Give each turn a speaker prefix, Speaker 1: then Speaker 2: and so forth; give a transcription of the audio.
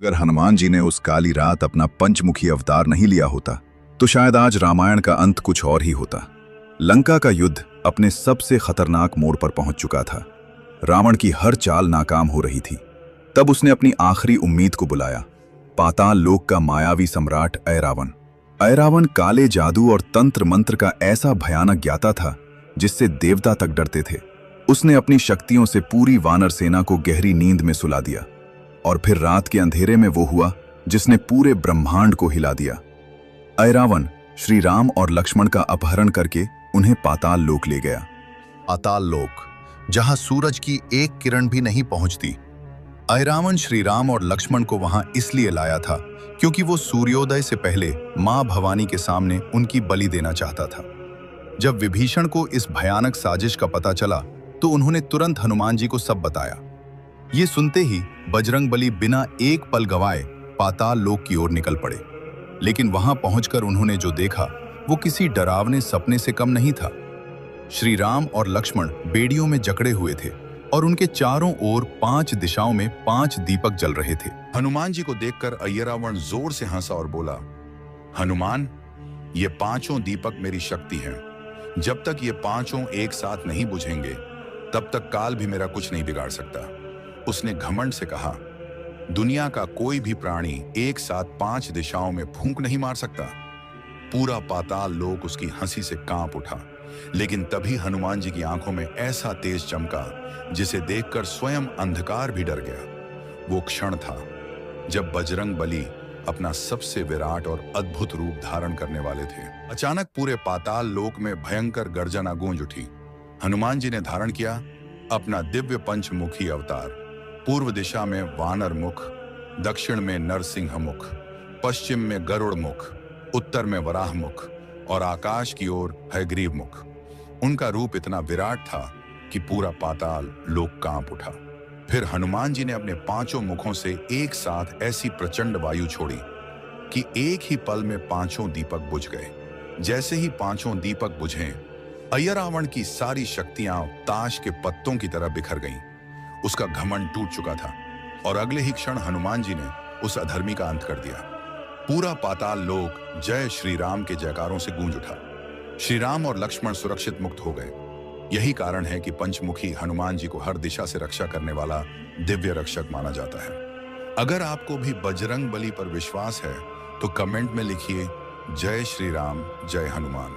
Speaker 1: अगर हनुमान जी ने उस काली रात अपना पंचमुखी अवतार नहीं लिया होता तो शायद आज रामायण का अंत कुछ और ही होता। लंका का युद्ध अपने सबसे खतरनाक मोड़ पर पहुंच चुका था। रावण की हर चाल नाकाम हो रही थी। तब उसने अपनी आखिरी उम्मीद को बुलाया, पाताल लोक का मायावी सम्राट ऐरावण। ऐरावण काले जादू और तंत्र मंत्र का ऐसा भयानक ज्ञाता था जिससे देवता तक डरते थे। उसने अपनी शक्तियों से पूरी वानर सेना को गहरी नींद में सुला दिया और फिर रात के अंधेरे में वो हुआ जिसने पूरे ब्रह्मांड को हिला दिया। ऐरावण श्री राम और लक्ष्मण का अपहरण करके उन्हें पाताल लोक ले गया।
Speaker 2: पाताल लोक, जहां सूरज की एक किरण भी नहीं पहुंचती। ऐरावण श्री राम और लक्ष्मण को वहां इसलिए लाया था क्योंकि वो सूर्योदय से पहले मां भवानी के सामने उनकी बलि देना चाहता था। जब विभीषण को इस भयानक साजिश का पता चला तो उन्होंने तुरंत हनुमान जी को सब बताया। ये सुनते ही बजरंगबली बिना एक पल गवाए पाताल लोक की ओर निकल पड़े। लेकिन वहां पहुंचकर उन्होंने जो देखा वो किसी डरावने सपने से कम नहीं था। श्री राम और लक्ष्मण बेड़ियों में जकड़े हुए थे और उनके चारों ओर 5 दिशाओं में 5 दीपक जल रहे थे।
Speaker 3: हनुमान जी को देखकर ऐरावण जोर से हंसा और बोला, हनुमान, ये 5 दीपक मेरी शक्ति हैं। जब तक ये 5 एक साथ नहीं बुझेंगे तब तक काल भी मेरा कुछ नहीं बिगाड़ सकता। उसने घमंड से कहा, दुनिया का कोई भी प्राणी एक साथ 5 दिशाओं में फूंक नहीं मार सकता। पूरा पाताल लोक उसकी हंसी से कांप उठा। लेकिन तभी हनुमान जी की आंखों में ऐसा तेज चमका जिसे देखकर स्वयं अंधकार भी डर गया। वो क्षण था जब बजरंगबली अपना सबसे विराट और अद्भुत रूप धारण करने वाले थे। अचानक पूरे पाताल लोक में भयंकर गर्जना गूंज उठी। हनुमान जी ने धारण किया अपना दिव्य पंचमुखी अवतार। पूर्व दिशा में वानर मुख, दक्षिण में नरसिंह मुख, पश्चिम में गरुड़ मुख, उत्तर में वराह मुख और आकाश की ओर हयग्रीव मुख। उनका रूप इतना विराट था कि पूरा पाताल लोक कांप उठा। फिर हनुमान जी ने अपने 5 मुखों से एक साथ ऐसी प्रचंड वायु छोड़ी कि एक ही पल में 5 दीपक बुझ गए। जैसे ही 5 दीपक बुझे, ऐरावण की सारी शक्तियां ताश के पत्तों की तरह बिखर गईं। उसका घमंड टूट चुका था और अगले ही क्षण हनुमान जी ने उस अधर्मी का अंत कर दिया। पूरा पाताल लोक जय श्री राम के जयकारों से गूंज उठा। श्री राम और लक्ष्मण सुरक्षित मुक्त हो गए। यही कारण है कि पंचमुखी हनुमान जी को हर दिशा से रक्षा करने वाला दिव्य रक्षक माना जाता है। अगर आपको भी बजरंगबली पर विश्वास है तो कमेंट में लिखिए, जय श्री राम, जय हनुमान।